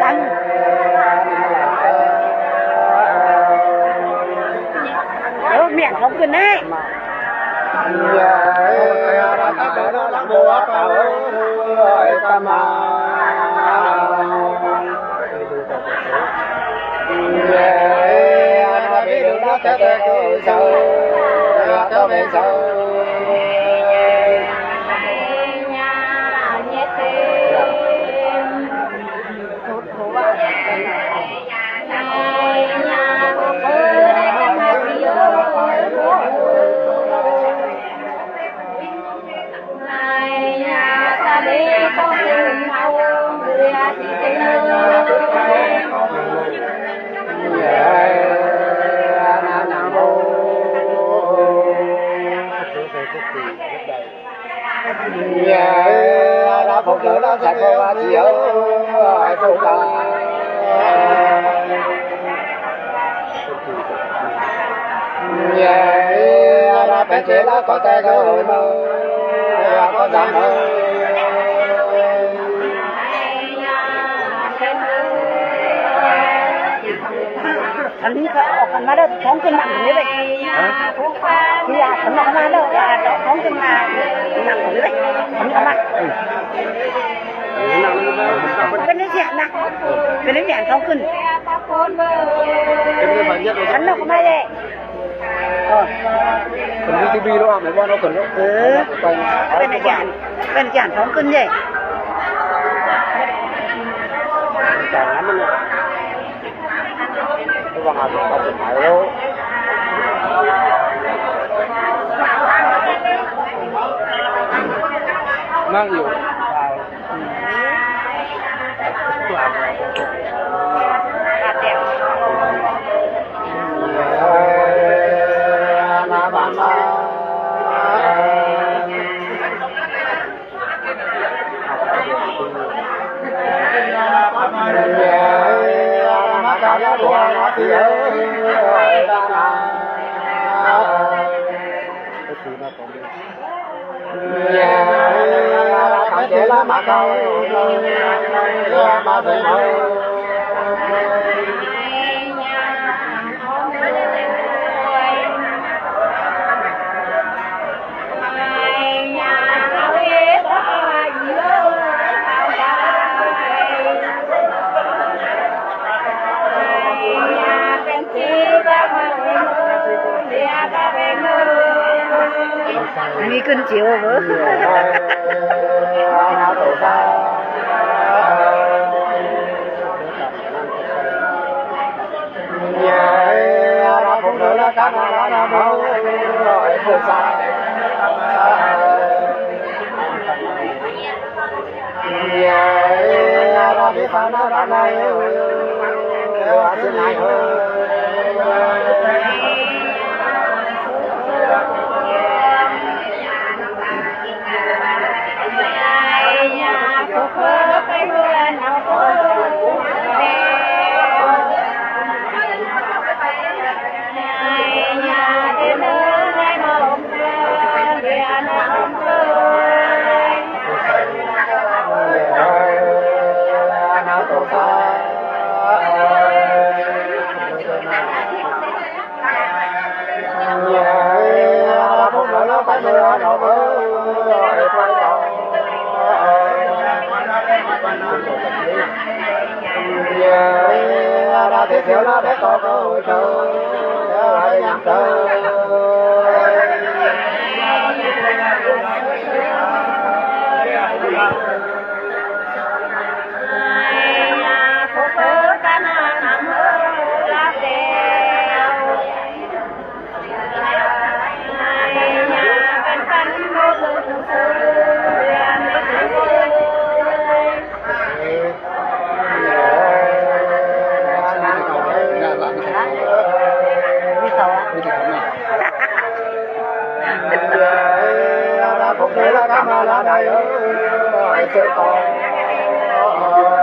ตังเมียนเขาขึ้นแน่đã phục vụ đó sẽ có chiếu phụ ta đã phải chế đó có tay đâu có giảm hơnอันนี้ก็ออกกันมาแล้วท้องขึ้นหนักอย่างนี้เลยที่อยากฉันออกมาแล้วท้องขึ้นมาหนักอย่างนี้เลยฉันออกมาเป็นเสียนะเป็นเสียท้องขึ้นฉันออกมาเลยคนที่ทีวีรู้ไหมว่าเราคนรู้เป็นเสียท้องขึ้นเลยจากนั้นมันระวังอาจจะตัดหายแล้วนั่งอยู่นาบานมาHãy subscribe cho kênh Ghiền Mì Gõ để không bỏ lỡ nhữngมีขึ้นเจียวเหรอ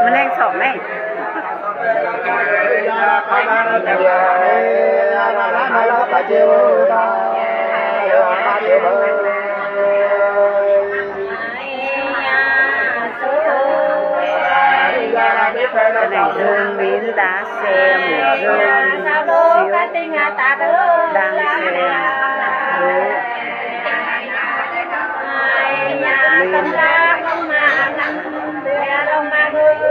มันแรงสองไหมHãy subscribe cho kênh Ghiền Mì Gõ để không bỏ lỡ xem sao đô ca tình ta đô đang xem lên không mà nắng không mà mưa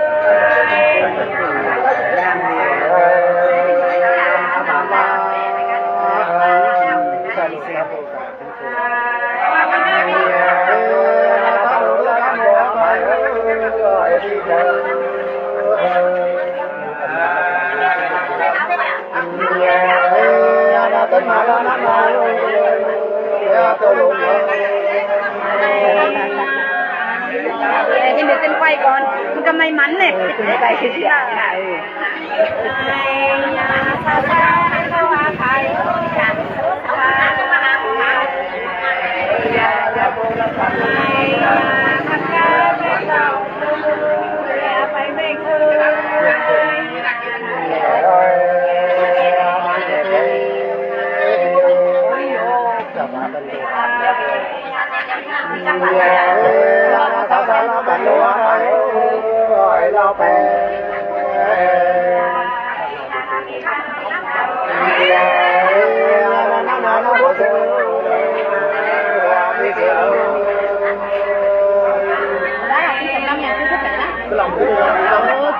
Em được tên quay con cái may mắn này quay cái gì à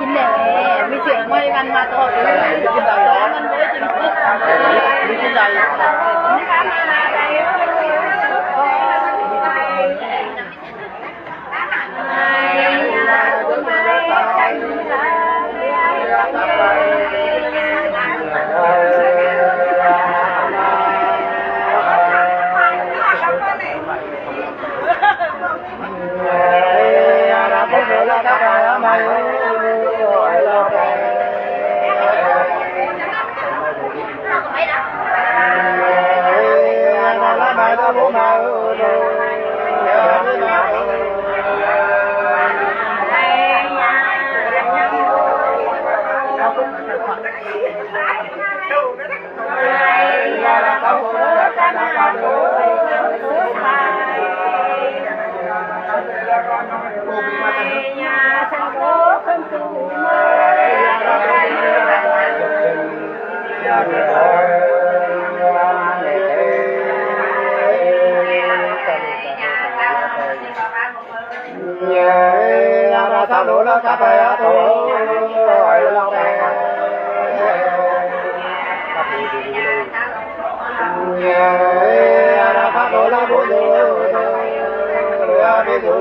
chính để mi chuyện quay văn mà tôi mình mới chính thức mình cái gì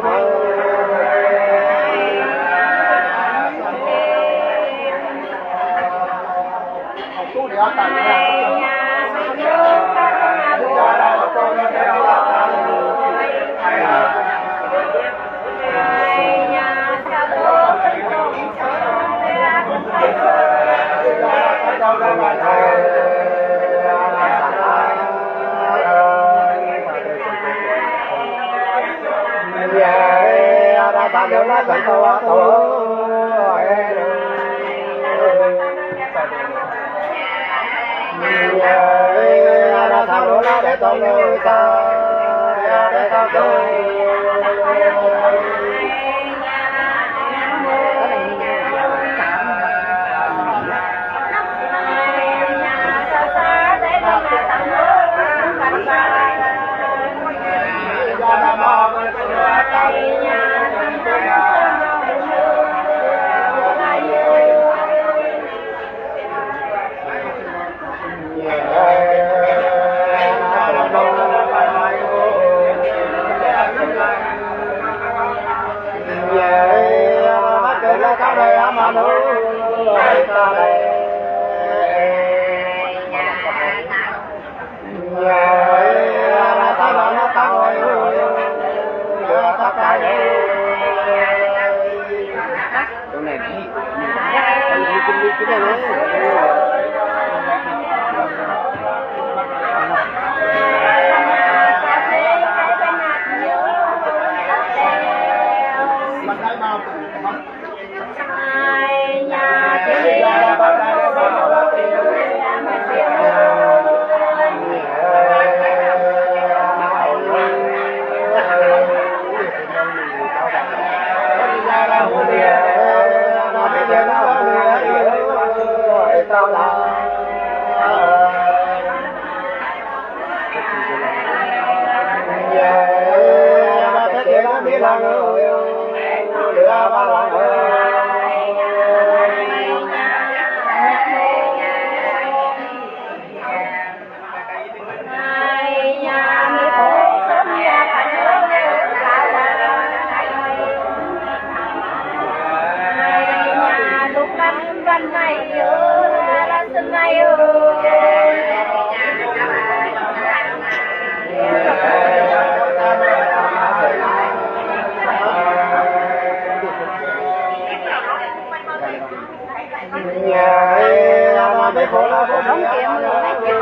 ท้องเกี่ยวมือไม่เกี่ยว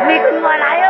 มีคุณงอยหลายเอ้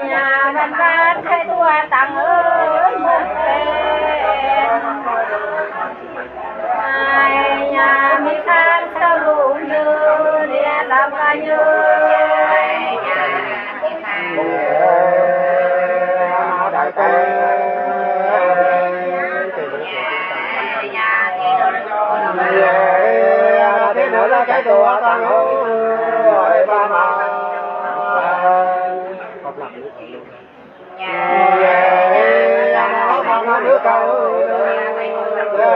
nhà văn văn khai tua tăng ơn một nhà mi khang sao đủ như địa làm ca như đại ca thế nữa là cái tua tăng ơi ba mà nước cao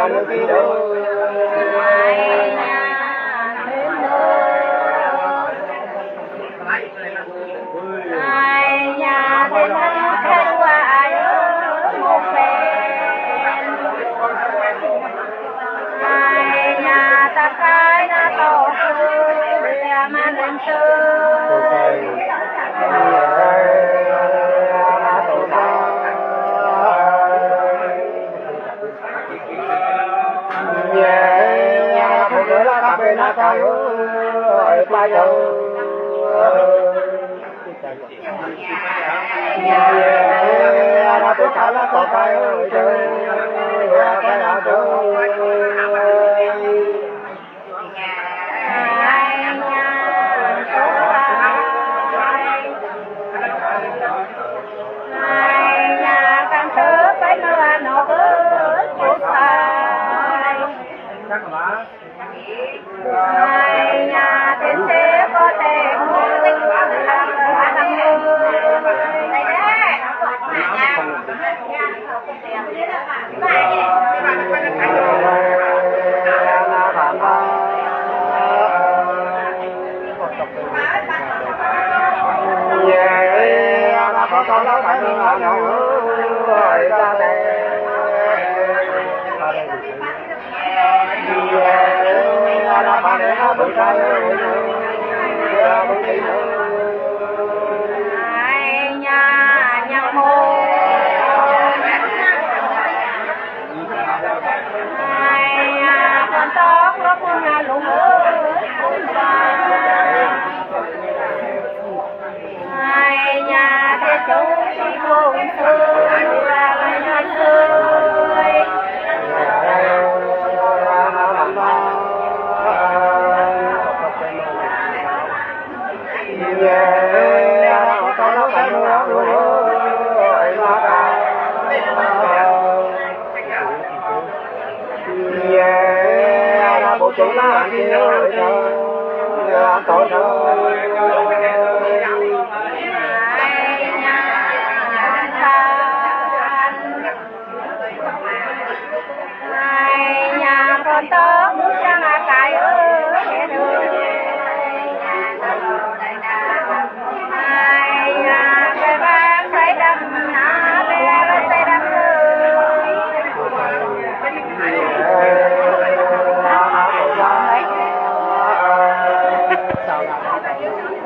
nước đi đâu nhà bên khai qua ai một bên nhà ta cái na to để mà lên chơi phụ nữ là cà phê na cay ơi ba giờ là tất cả là có cay ơi chơi cái nào chơi nhà tiến sĩ có thể có con đâu phải nhỏ nhỏ rồi ra đây là ba để nó bự trai bự thị nhà nhạc mô con tóc nó cũng là lủng nhà thế chú đi cùng xưa là lại nhân xưa bộ chủ nó ăn gì rồi tội rồi nhà con tóc sang là cái ơi nhà cái bác say đâm na bé say đâm sao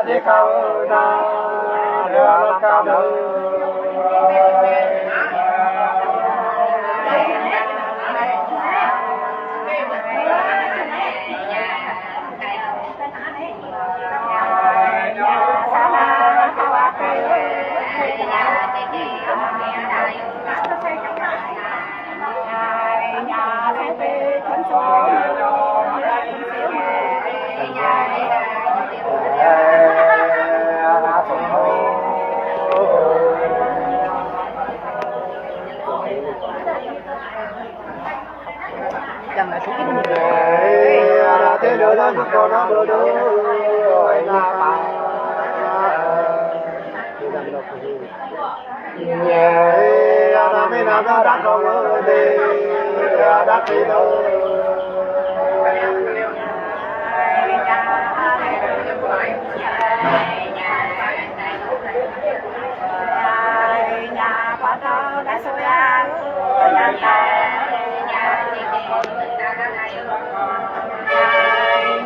ที่เขานาเรือลำกำเลยจังละทุกคนเลย thế nữa nó mặc con nó đưa rồi na pa nhẹ nó mới làm nó đắt không đi đắt đi đâu nhà có to đã xôi ra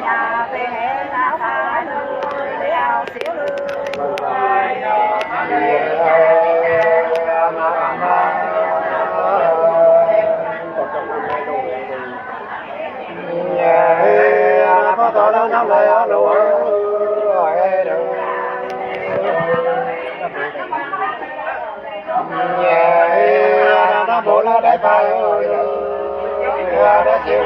nhà về đã phá đeo xíu có to nó nắm lại ở đâu nó bộ nó để tay để chịu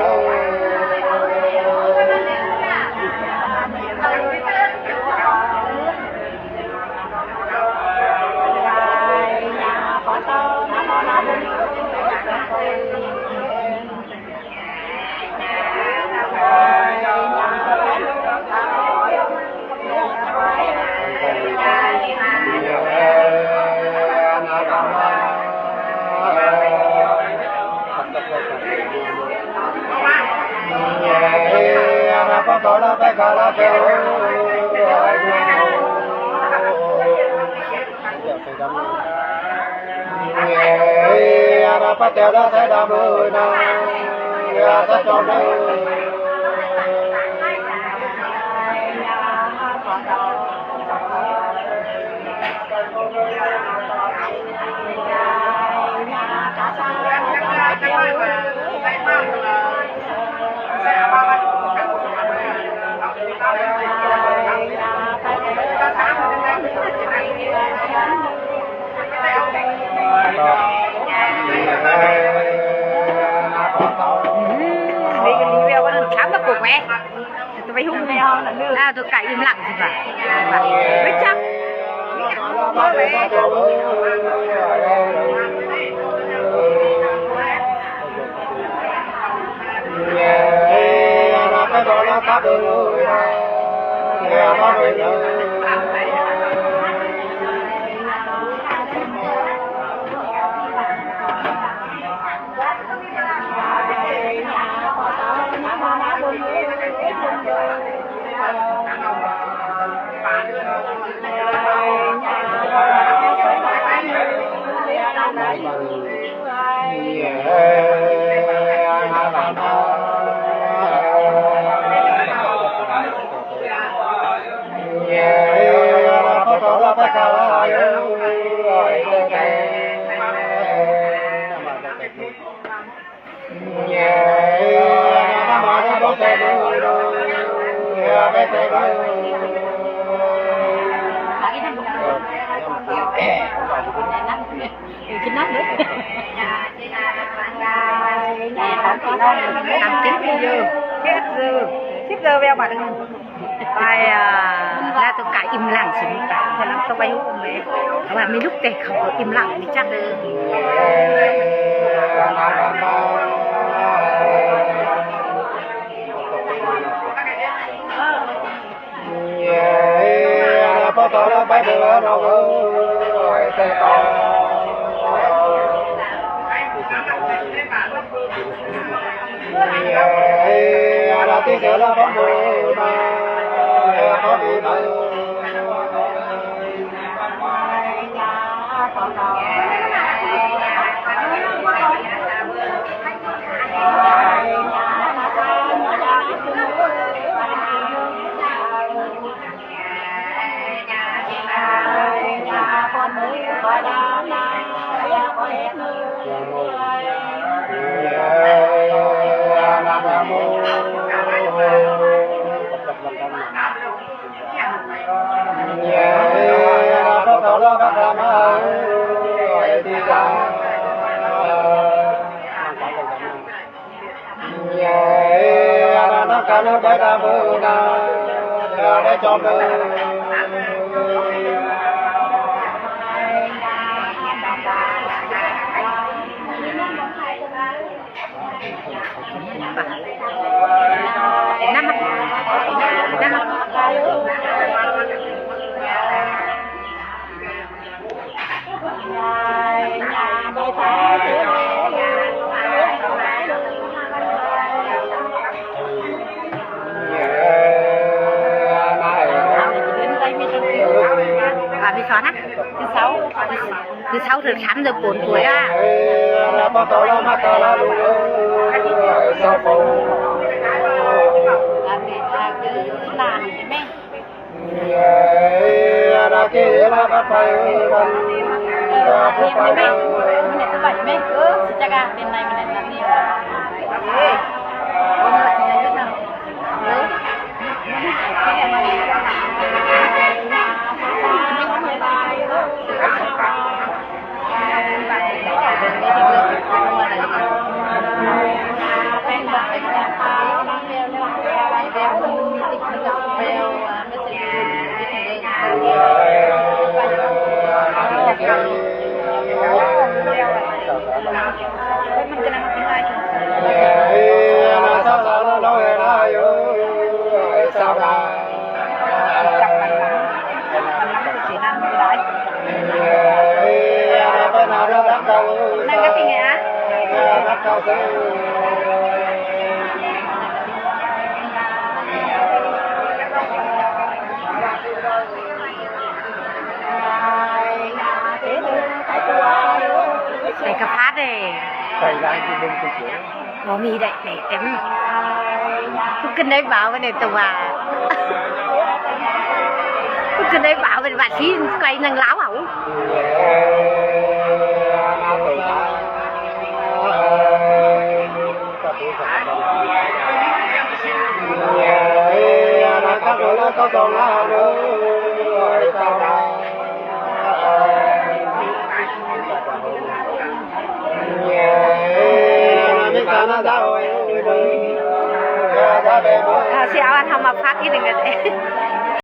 có to nó phải cả lá kêu nó bắt theo đó sẽ đam ơi na sẽ cho nó mấy cái review có được khám được cục mẹ tôi phải hung là tôi cãi im lặng thì phải biết chắc có mẹ cái đó nó cắt được rồi nó rồi chín nát nữa làm tiếp giờ bèo bạn ai là tôi cả im lặng xuống cả thế lắm tôi bay hút mấy và mấy lúc để không có im lặng thì chắc được có to nó bay bữa đâu rồi tay to là tí nữa nó có mưa mà có bị mưa Nó bé ra mưa na để cho mưa thứ sáu á, thứ sáu được 8 giờ 4 tuổi á. Để cà phát đây. Nó mi đây để em. Cứ đấy bảo cái này tàu à. Cứ đấy bảo về bạn xí quay năng láo hảo. Siapa sama Pak ini nggak deh?